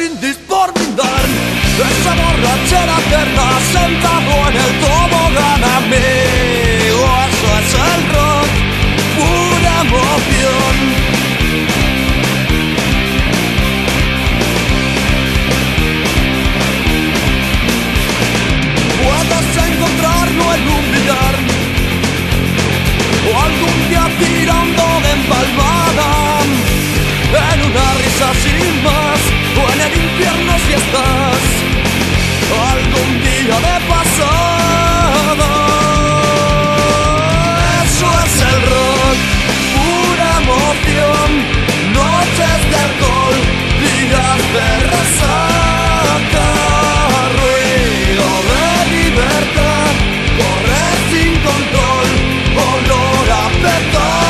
brindis por brindar. Esa borrachera eterna sentado en el tobogán, amigo. Eso es el rock, pura emoción. Puedes encontrarlo en un billar o algún día tirando de empalmada, en una risa sin más, o en el infierno si estás algún día de pasada. Eso es el rock, pura emoción, noches de alcohol, días de resaca, ruido de libertad, correr sin control, olor a petaca.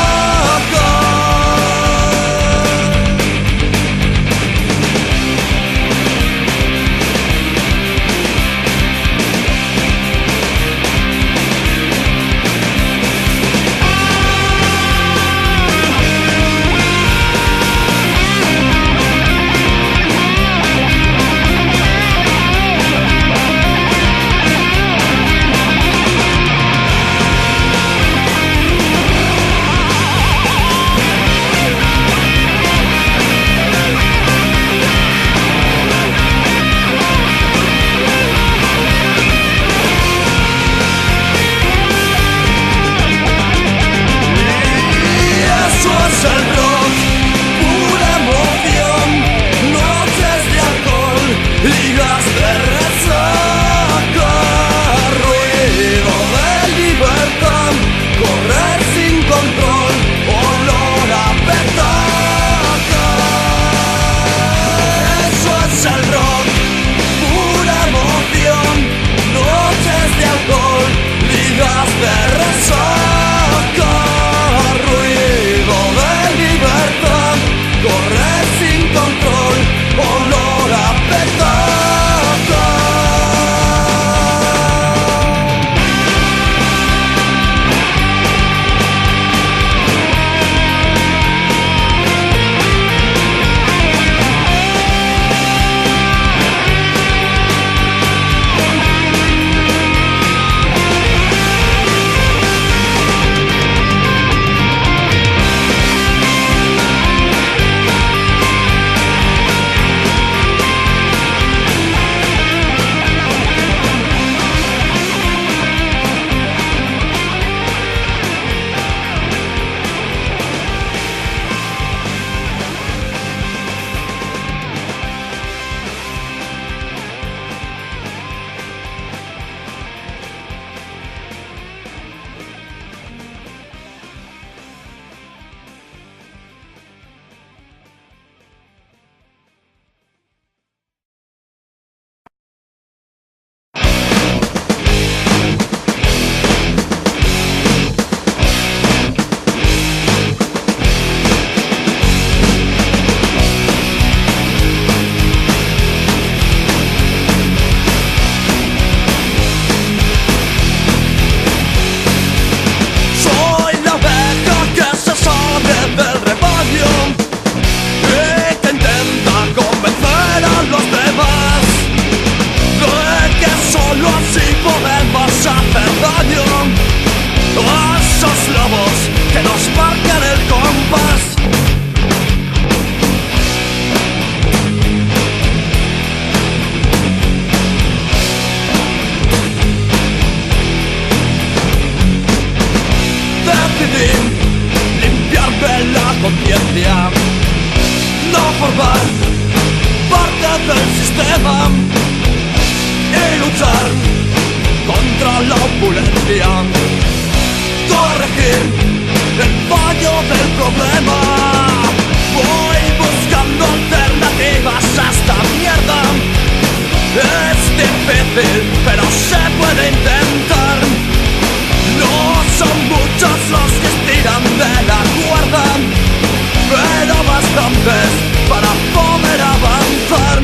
Para poder avanzar.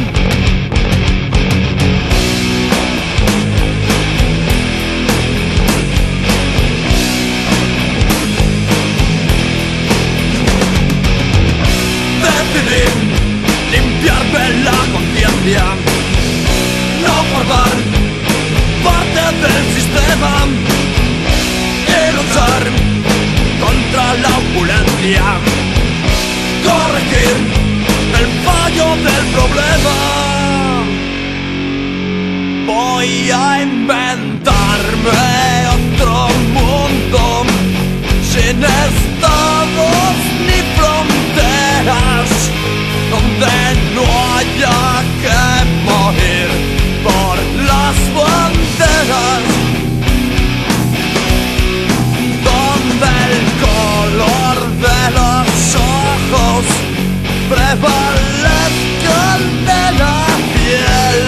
decidí limpiarme la conciencia. Voy a inventarme otro mundo sin estados ni fronteras, donde no haya que morir por las banderas, donde el color de los ojos prevalezca el de la piel,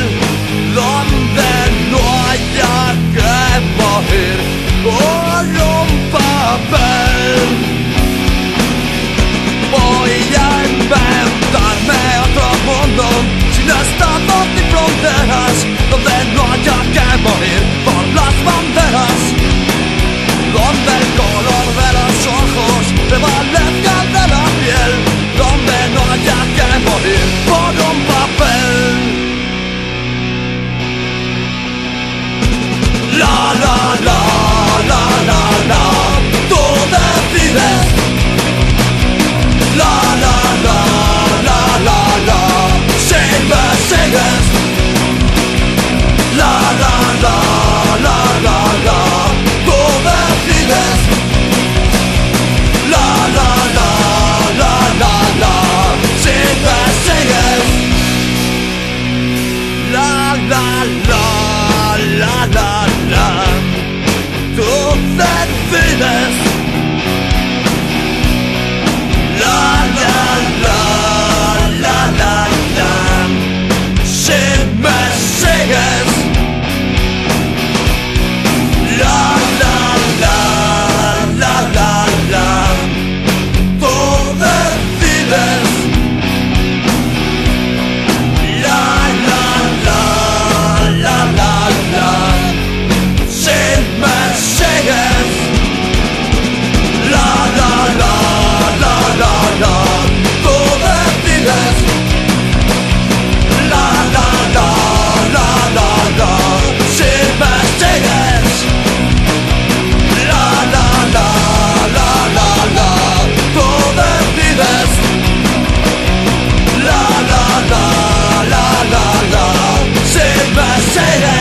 donde no haya que morir por un papel. Voy a inventarme otro mundo sin estados ni fronteras, donde no haya que morir por las banderas, donde el color de los ojos prevalezca el de la piel, donde no haya que morir por un papel. La la la la la la, tú decides. La la la la la la, sigues. La la la la la la, tú decides. La la la la la la, sigues. La la la la la la, tú decides. La la la la la la, si me sigues. La la la la la la, tú decides. La la la la la la, si me sigues. La la la la la la, tú decides. La la la la la la, si me sigues. La la la la la la, tú decides. La la la la la la, si me sigues.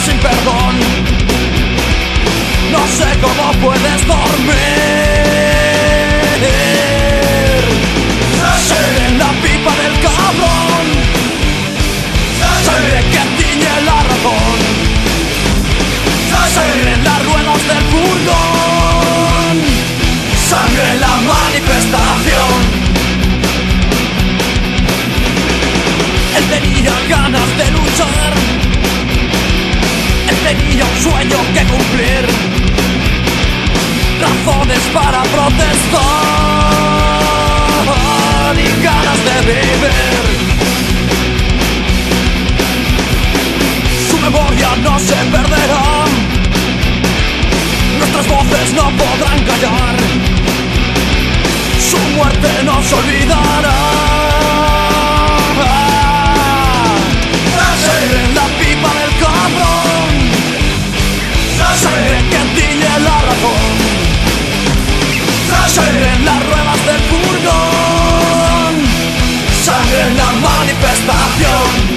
Sin perdón, no sé cómo puedes dormir. Sangre en la pipa del cabrón, sangre que tiñe la razón, sangre en las ruedas del furgón, sangre en la manifestación. Él tenía ganas de luchar, tenía un sueño que cumplir, razones para protestar y ganas de vivir. Su memoria no se perderá, la razón. Sangre en las ruedas del furgón, sangre en la manifestación.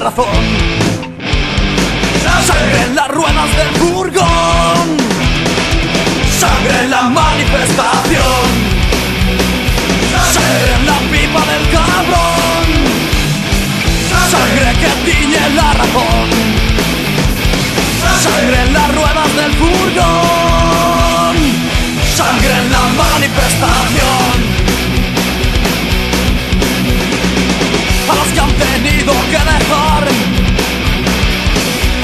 Razón. Sangre en las ruedas del furgón, sangre en la manifestación, sangre en la pipa del cabrón, sangre que tiñe la razón, sangre en las ruedas del furgón, sangre en la manifestación. A los que han tenido que dejar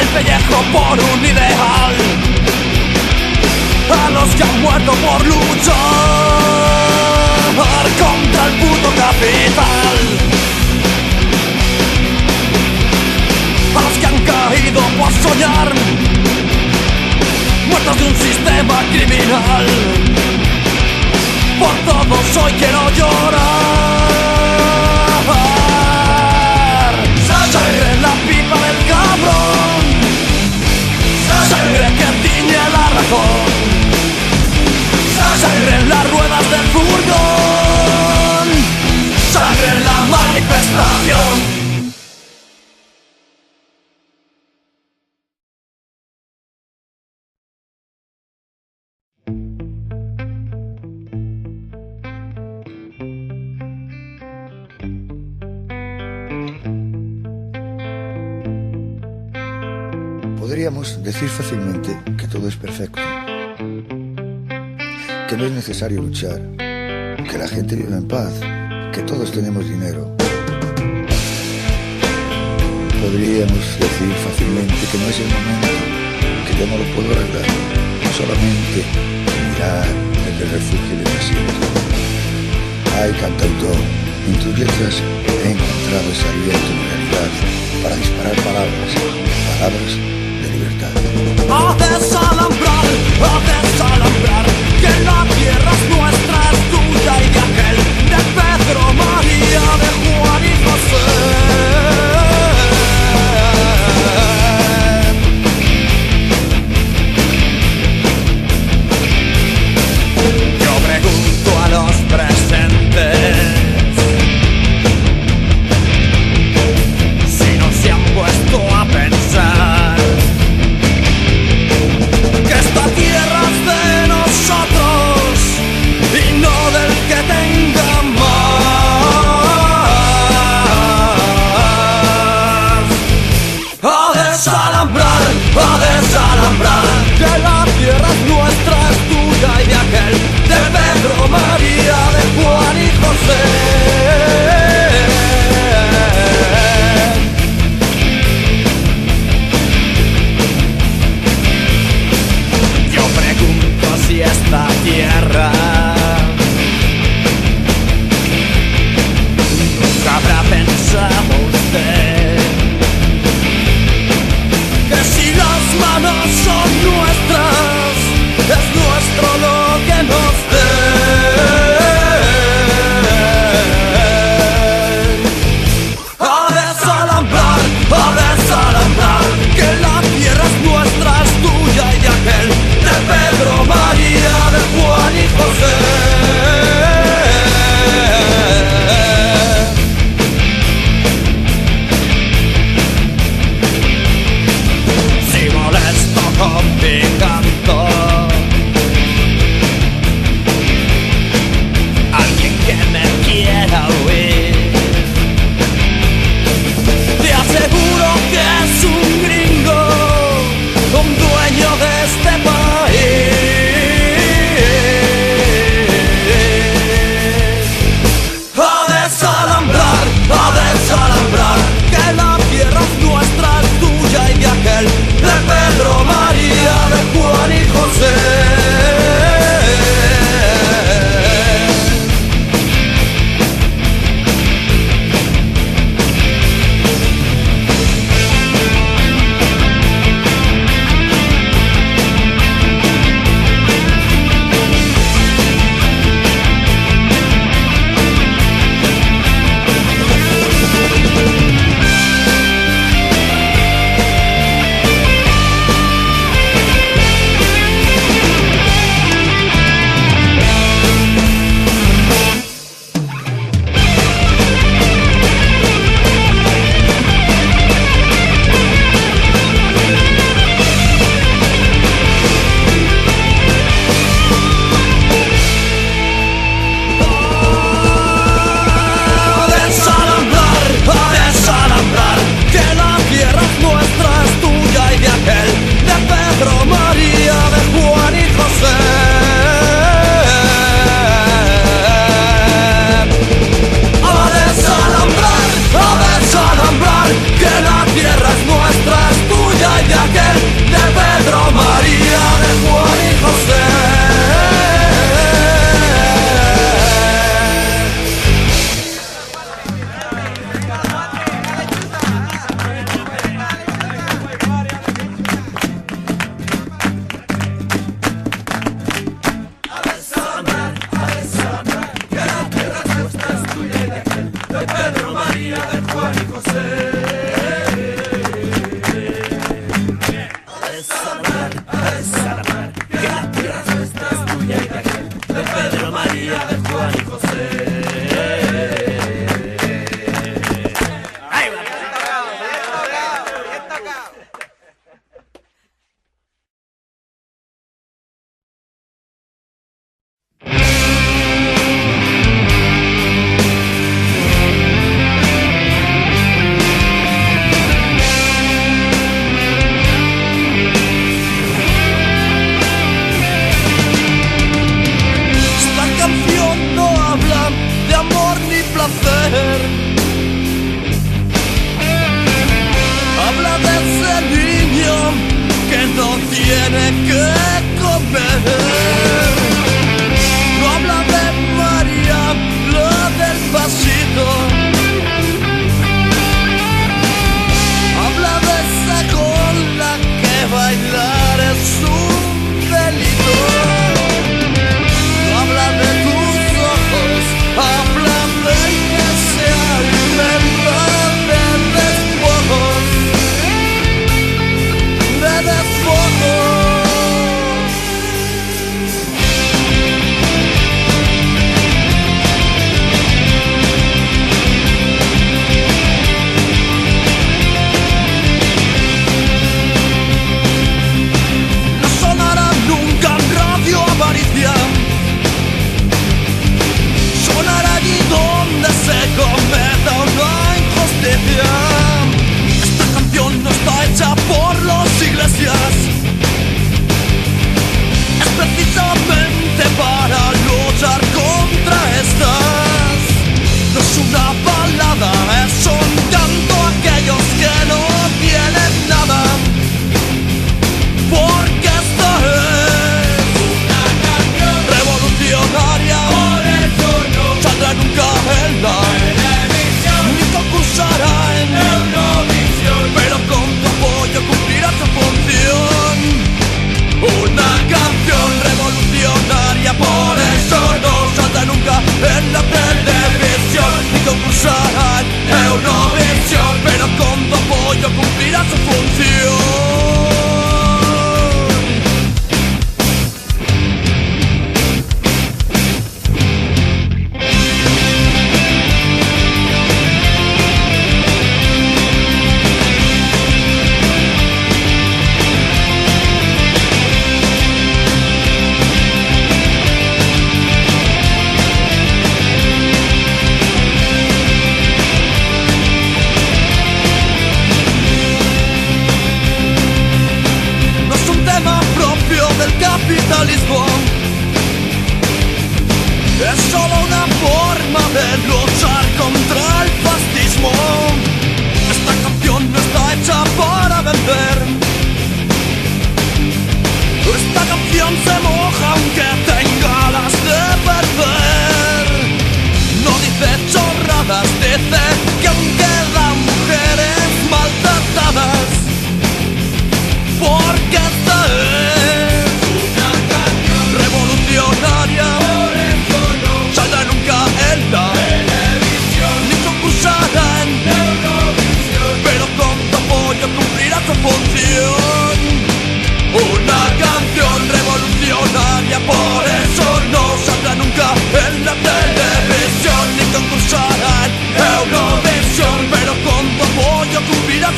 el pellejo por un ideal, a los que han muerto por luchar contra el puto capital, a los que han caído por soñar, muertos de un sistema criminal. Por todos hoy quiero llorar. Sangre en la pipa del cabrón, sangre que tiñe la razón, sangre en las ruedas del furgón, sangre en la manifestación. Podríamos decir fácilmente que todo es perfecto, que no es necesario luchar, que la gente vive en paz, que todos tenemos dinero. Podríamos decir fácilmente que no es el momento, que yo no lo puedo arreglar, solamente mirar desde el refugio del desierto. Ay, cantautor, en tus letras he encontrado ese aliento de realidad para disparar palabras de libertad. A desalambrar, que la tierra es nuestra, es tuya y de aquel, de Pedro, María, de Juan y José. Yo pregunto a los presentes si no se han puesto a pensar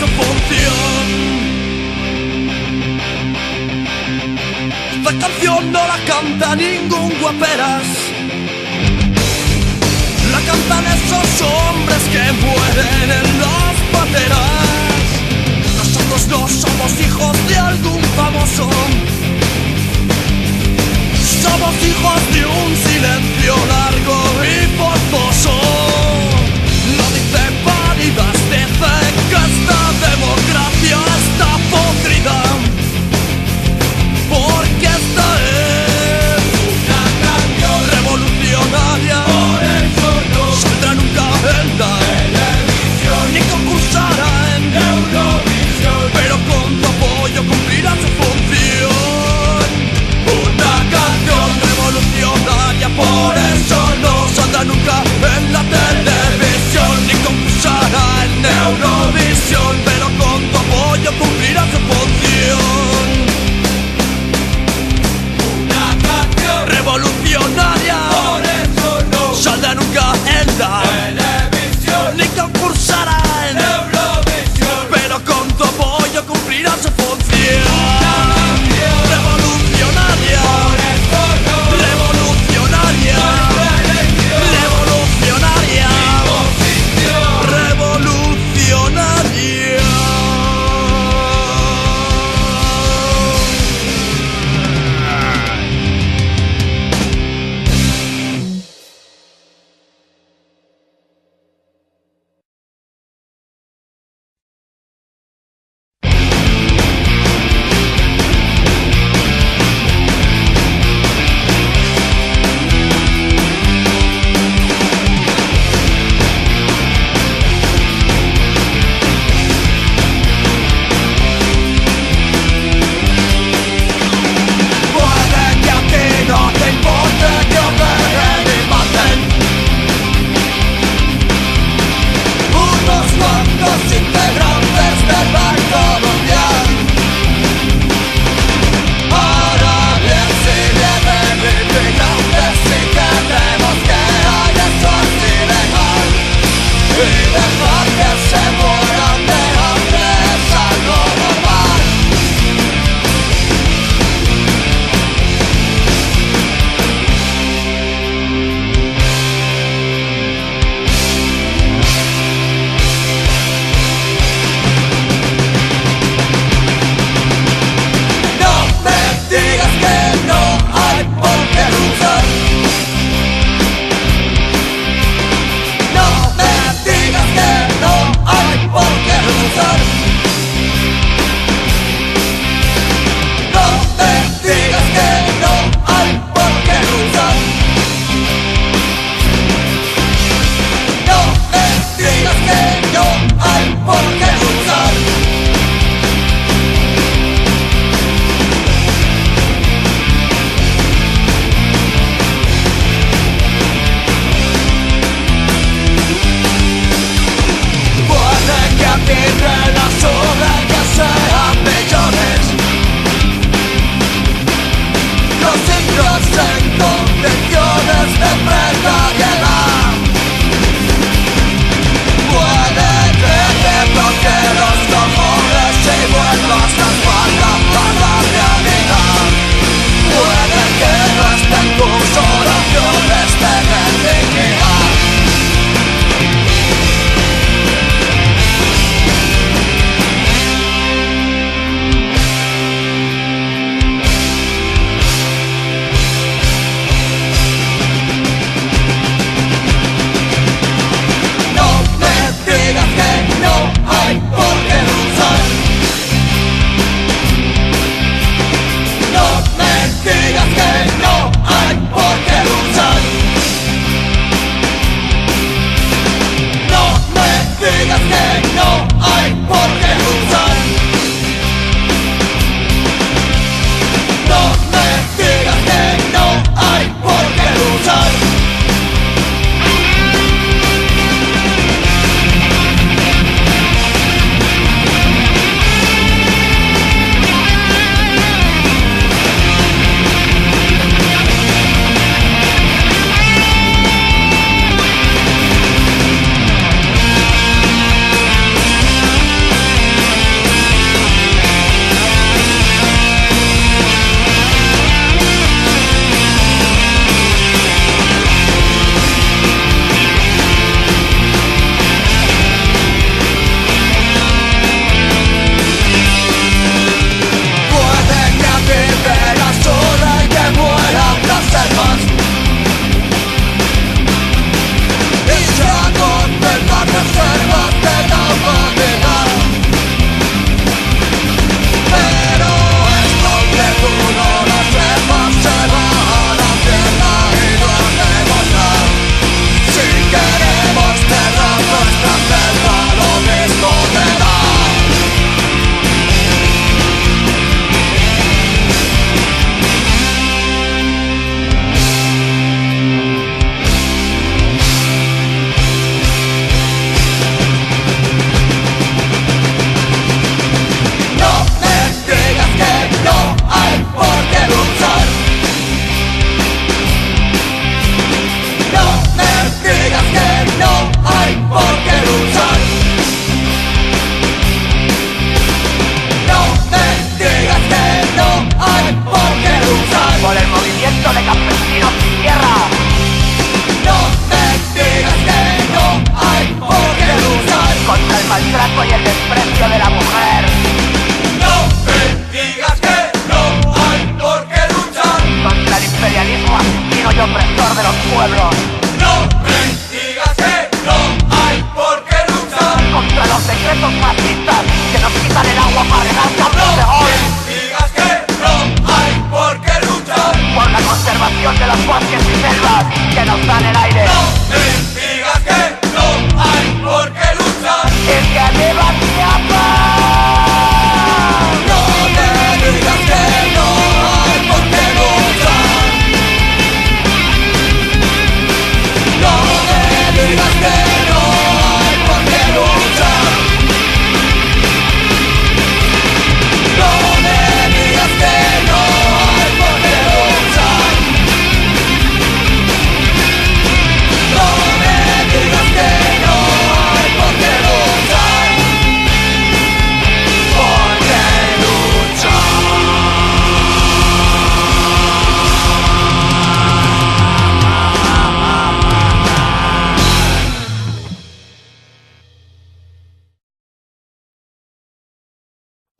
su función. Esta canción no la canta ningún guaperas, la cantan esos hombres que mueren en las pateras. Nosotros no somos hijos de algún famoso, somos hijos de un silencio largo y forzoso. Lo dice Válidas, dice que esta democracia está podrida, porque esta es una canción revolucionaria. Por eso no saldrá nunca en la televisión ni concursará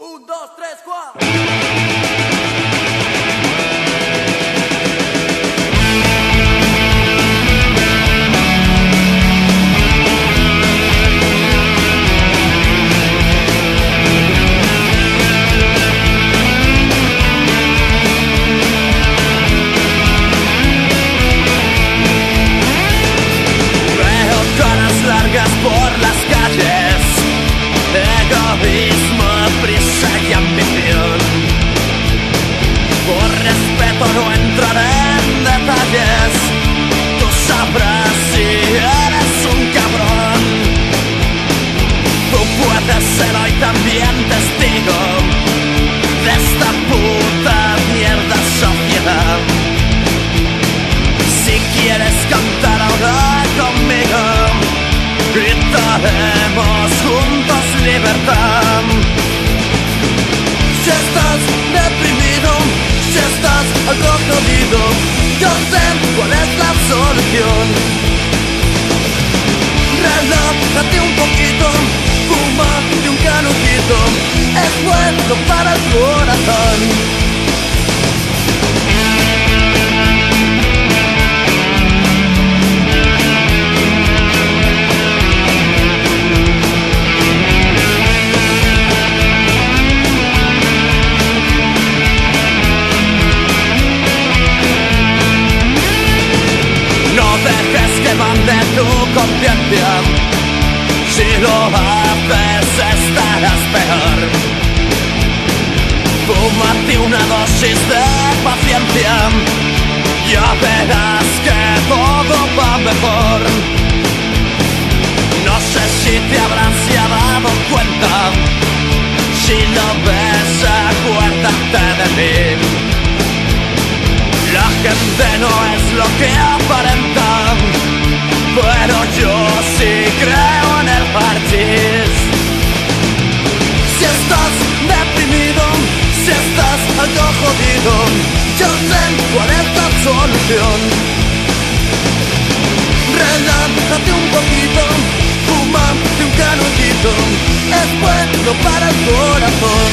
1, 2, 3, 4. Por las calles, egoísmo, prisa y ambición. Por respeto no entraré en detalles, tú sabrás si eres un cabrón. Tú puedes ser hoy también testigo de esta puta mierda sociedad. Si quieres cantar ahora conmigo, gritaremos juntos libertad. Si estás deprimido, si estás algo jodido, yo sé cuál es la solución. Relájate un poquito, fuma de un canujito, es bueno para el corazón. De tu conciencia, si lo haces estarás peor. Fúmate una dosis de paciencia, ya verás que todo va mejor. No sé si te habrás ya dado cuenta, si lo ves acuérdate de mí. La gente no es lo que aparenta, pero yo sí creo en el parchís. Si estás deprimido, si estás algo jodido, yo sé cuál es la solución. Relájate un poquito, fuma de un canujito, es bueno para el corazón.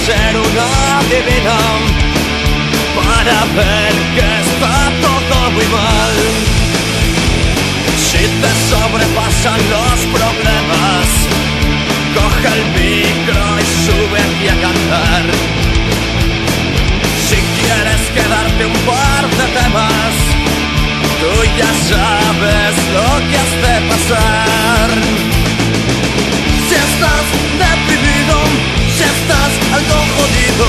Ser una divina para ver que está todo muy mal. Si te sobrepasan los problemas, coge el micro y sube aquí a cantar. Si quieres quedarte un par de temas, tú ya sabes lo que has de pasar. Si estás deprimido, si estás algo jodido,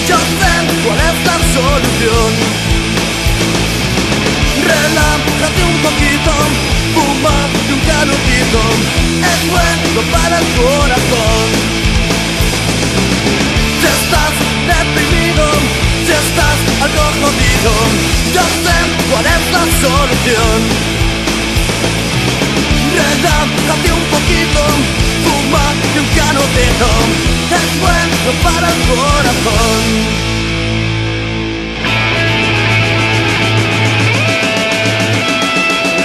yo sé cuál es la solución. Relájate un poquito, fuma de un canujito, es bueno para el corazón. Si estás deprimido, si estás algo jodido, yo sé cuál es la solución. Relájate un poquito, fuma de un canujito, es bueno para el corazón.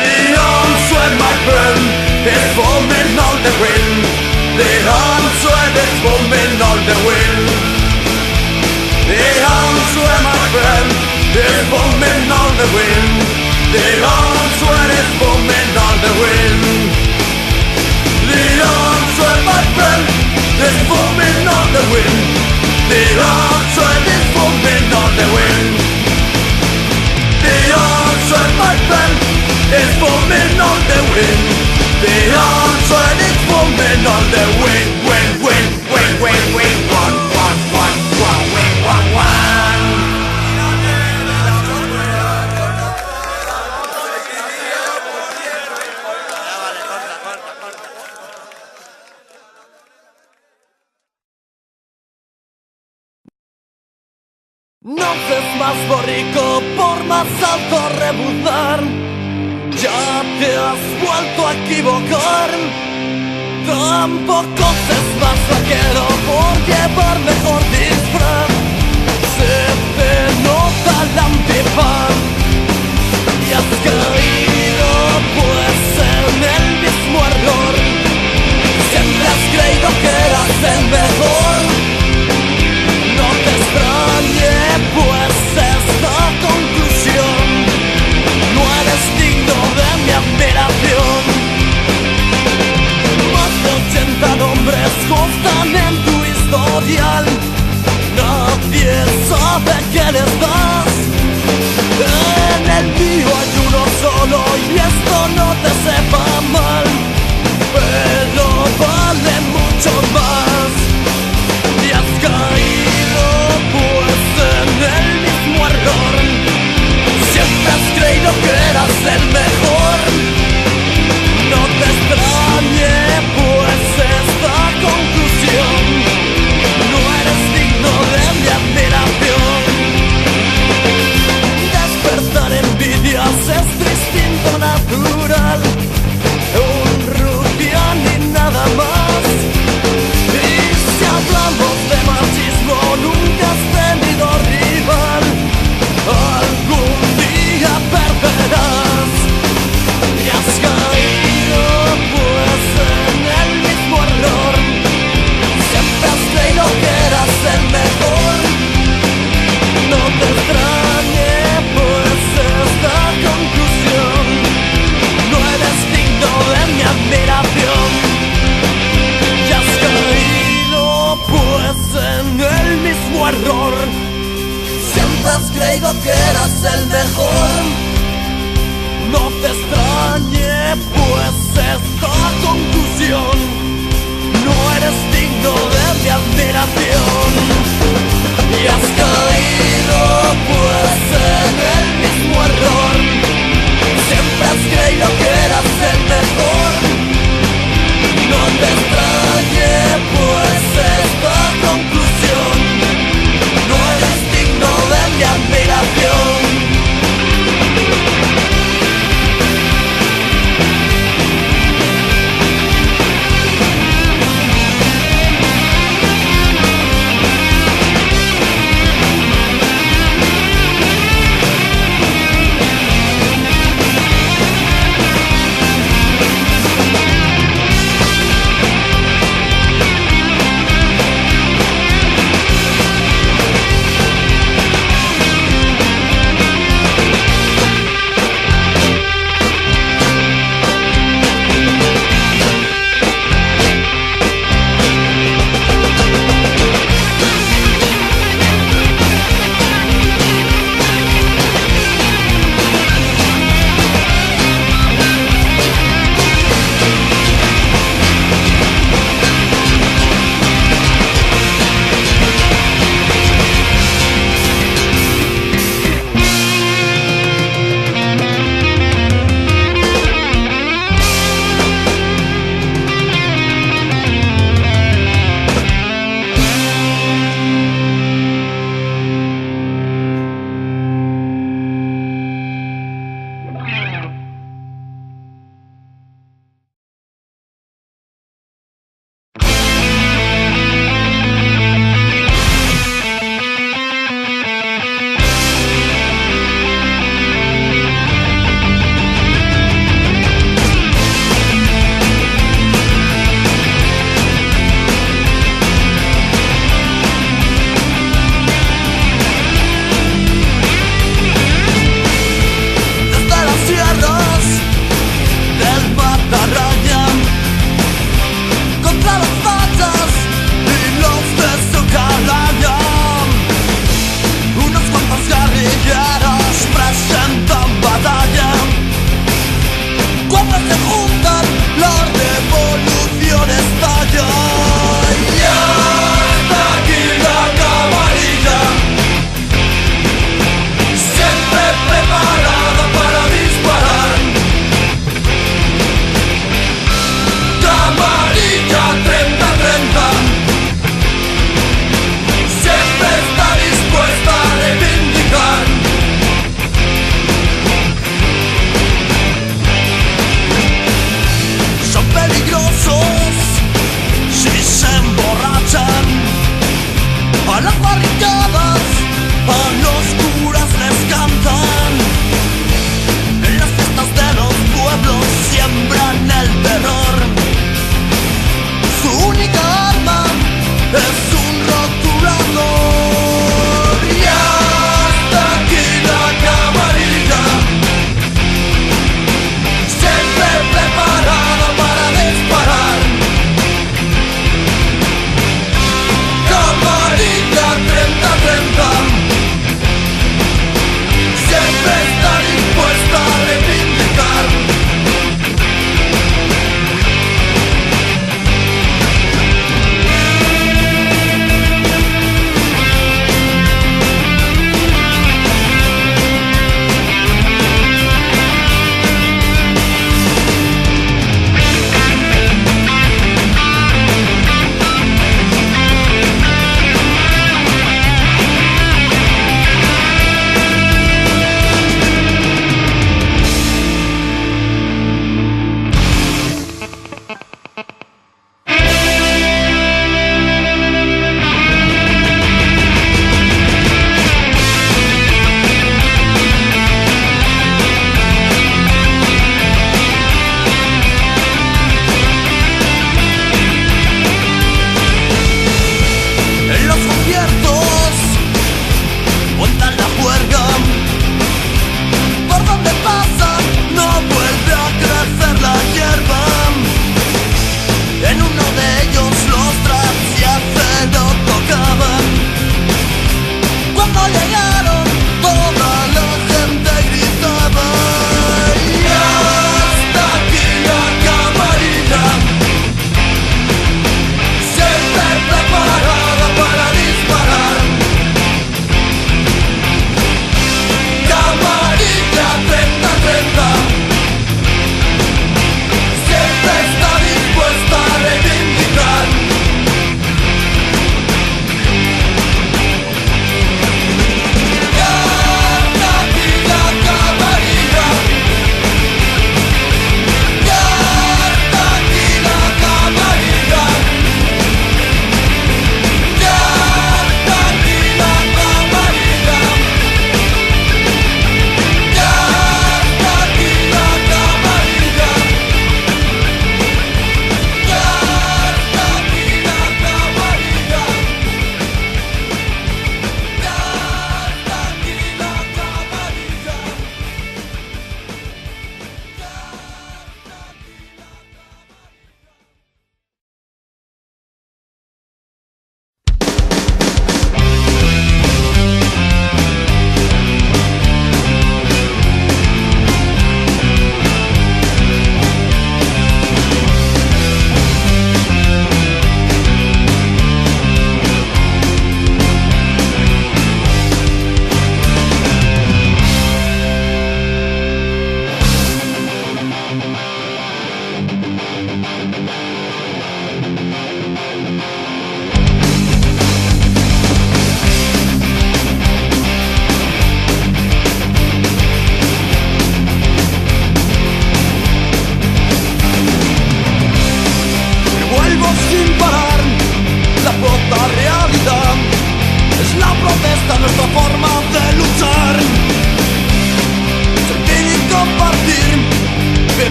The answer, my friend, is foaming on the wind. The answer is foaming on the wind. The answer, my friend, is foaming on the wind. The answer is foaming on the wind. The answer, my friend, is foaming on the wind. The answer is foaming on the wind. The answer, my friend, wind. The answer is woman on the wind, wind, wind, wind, wind, wind. One, one, one, one, wind, one, one. No seas más borrico por más alto rebuznar. Ya te has vuelto a equivocar. Tampoco seas más vaquero por llevar mejor disfraz. Se te nota la antifaz y has caído pues en el mismo error. Siempre has creído que eras el mejor. No te extrañe pues esta conclusión. No eres digno de mi admiración. Más de 80 nombres constan en tu historial. Nadie sabe quién estás.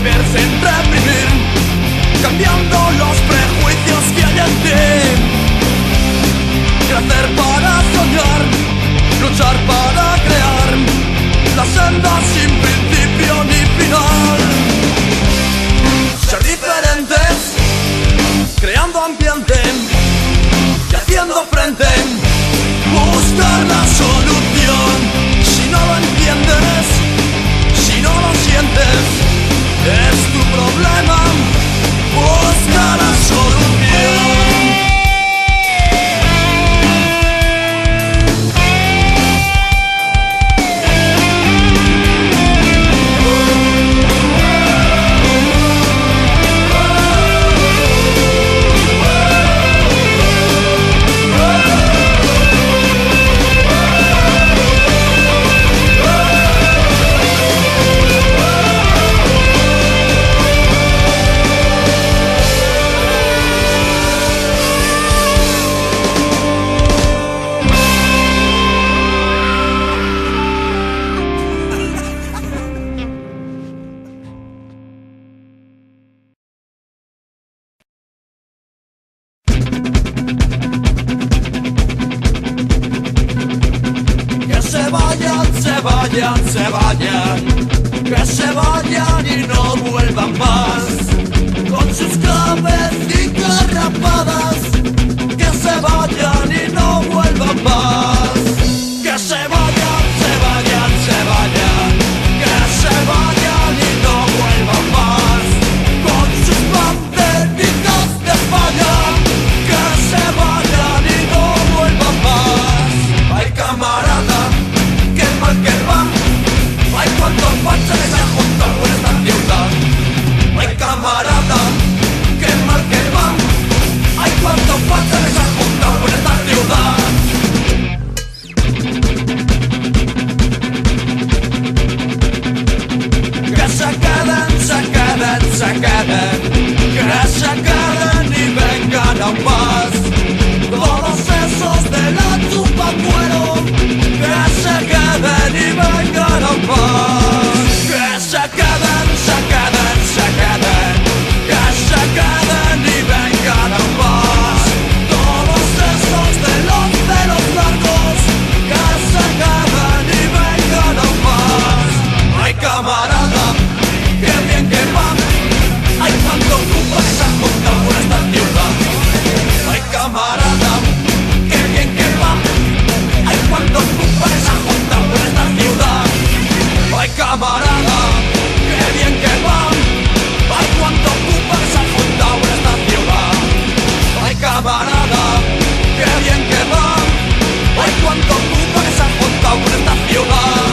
atreverse en reprimir, cambiando los prejuicios que hay en ti. Crecer para soñar, luchar para crear la senda sin principio ni final. Ser diferentes, creando ambiente y haciendo frente, buscar la solución. Si no lo entiendes, si no lo sientes, es tu problema, busca la solución. Se vayan, que se vayan y no vuelvan más, con sus cabecitas rapadas, que se vayan y no vuelvan más, que se vayan, se vayan, se vayan, que se vayan y no vuelvan más, con sus banderitas de España, que se vayan y no vuelvan más. Ay, camarada, qué mal que va. Ay, cuántos fachas se han juntado en esta ciudad. Ay, camarada, qué mal que va. Ay, cuántos fachas se han juntado en esta ciudad. Que se queden, se queden, se queden, que se queden y vengan aún más. Todos esos de la chupa cuero, que se queden y vengan aún más. Que se queden, se queden, se queden, que se queden y vengan aún más. Todos esos de los pelos largos, que se queden y vengan aún más. Ay, camarada, qué bien que van. Ay, cuánto cupa se han juntado en esta ciudad. Ay, camarada, qué bien que van. Ay, cuánto cupa se han juntado en esta ciudad. Ay, camarada, qué bien que van. Ay, cuánto cupa se han juntado en esta ciudad. Ay, camarada, qué bien que van. Ay, cuánto cupa se han juntado en esta ciudad.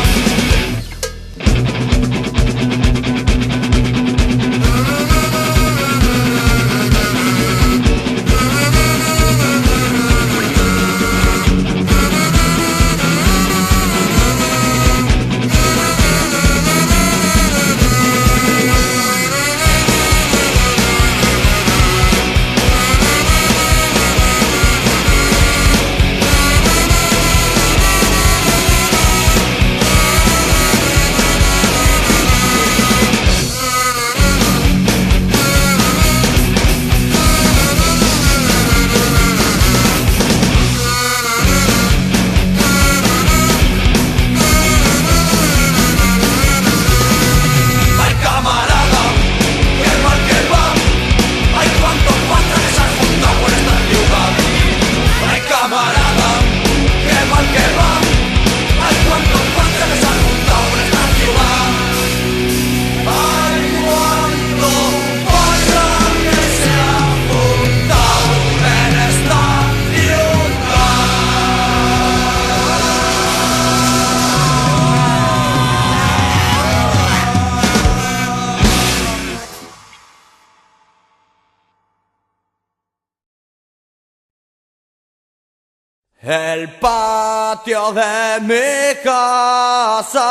El patio de mi casa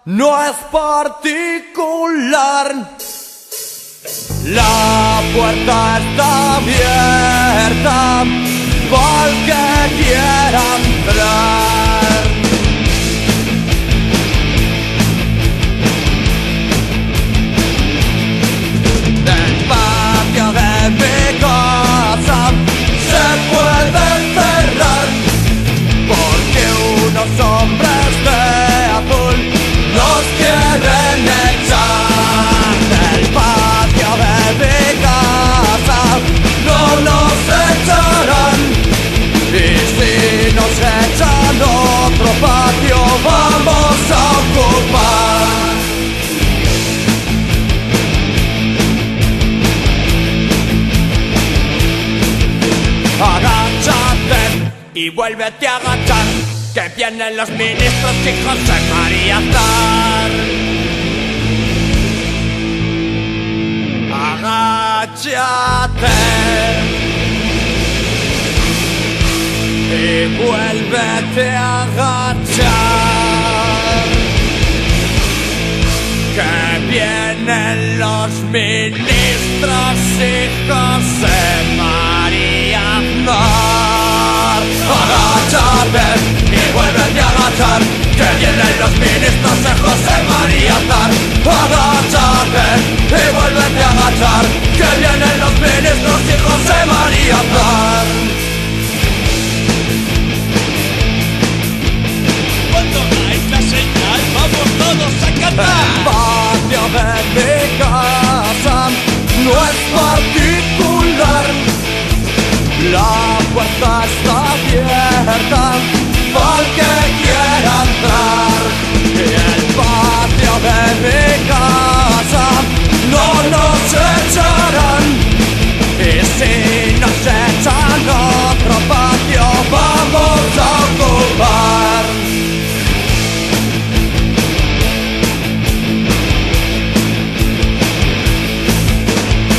no es particular. La puerta está abierta para el que quiera entrar. vuélvete a agachar, que vienen los ministros y José María Aznar. Agáchate y vuélvete a agachar, que vienen los ministros y José María Aznar. Agáchate y vuélvete a agachar, que vienen los ministros de José María Aznar. Agáchate y vuélvete a agachar, que vienen los ministros y José María Aznar. Cuando dais la señal, vamos todos a cantar. El patio de mi casa no es particular, la puerta está abierta para el que quiera entrar. Y el patio de mi casa no nos echarán, y si nos echan otro patio vamos a ocupar.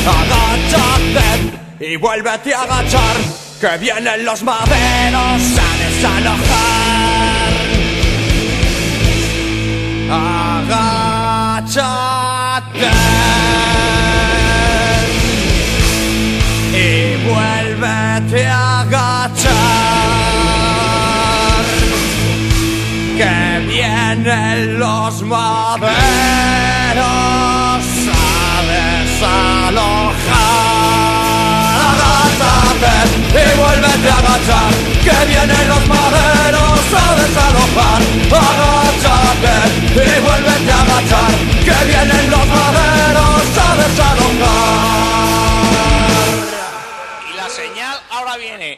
Agáchate y vuélvete a agachar, que vienen los maderos a desalojar. Agáchate y vuélvete a agachar, que vienen los maderos a desalojar. Agáchate y vuélvete a agachar, que vienen los maderos a desalojar. Agáchate y vuélvete a agachar, que vienen los maderos a desalojar. Y la señal ahora viene.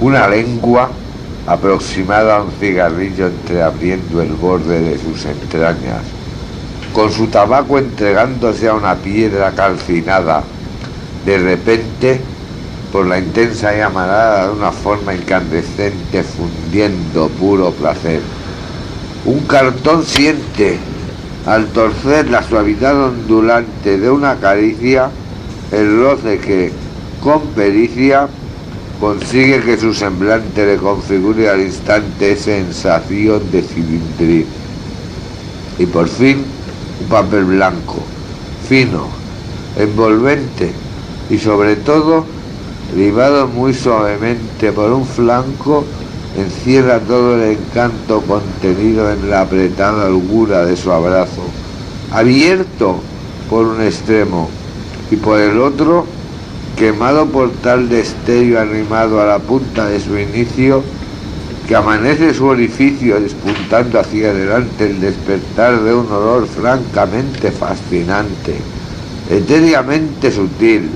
una lengua aproximada a un cigarrillo entreabriendo el borde de sus entrañas, con su tabaco entregándose a una piedra calcinada, de repente, por la intensa llamarada de una forma incandescente fundiendo puro placer. Un cartón siente, al torcer la suavidad ondulante de una caricia, el roce que, con pericia, consigue que su semblante le configure al instante sensación de cilindrín. Y por fin, un papel blanco, fino, envolvente y sobre todo, libado muy suavemente por un flanco, encierra todo el encanto contenido en la apretada holgura de su abrazo, abierto por un extremo y por el otro, quemado por tal destello arrimado a la punta de su inicio, que amanece su orificio despuntando hacia adelante el despertar de un olor francamente fascinante, etéreamente sutil,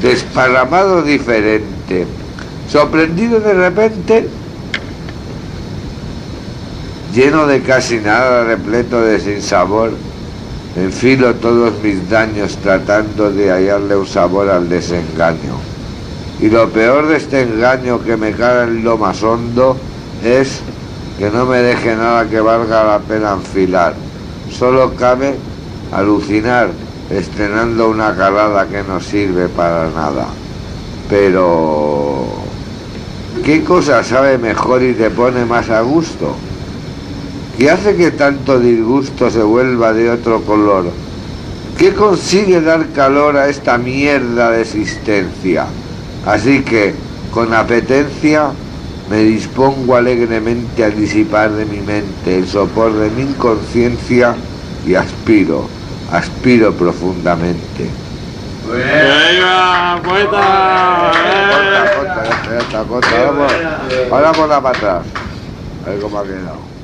desparramado diferente, sorprendido de repente, lleno de casi nada, repleto de sinsabor, enfilo todos mis daños tratando de hallarle un sabor al desengaño. Y lo peor de este engaño que me cae en lo más hondo es que no me deje nada que valga la pena enfilar. Solo cabe alucinar estrenando una calada que no sirve para nada. Pero ¿qué cosa sabe mejor y te pone más a gusto? ¿Qué hace que tanto disgusto se vuelva de otro color? ¿Qué consigue dar calor a esta mierda de existencia? Así que, con apetencia, me dispongo alegremente a disipar de mi mente el sopor de mi inconsciencia y aspiro profundamente. ¡Venga, poeta! Corta, ahora por la para atrás. A ver cómo ha quedado.